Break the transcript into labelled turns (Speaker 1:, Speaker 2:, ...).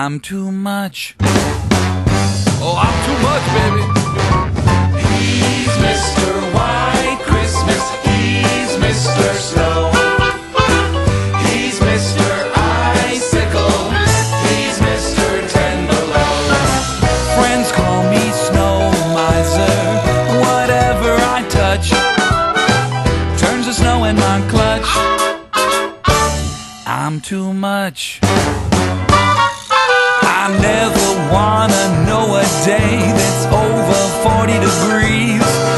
Speaker 1: I'm too much. Oh, I'm too much, baby. He's Mr. White Christmas. He's Mr. Snow. He's Mr. Icicle. He's Mr. Ten Below. Friends call me Snow Miser. Whatever I touch turns to snow in my clutch. I'm too much. I never wanna know a day that's over 40 degrees.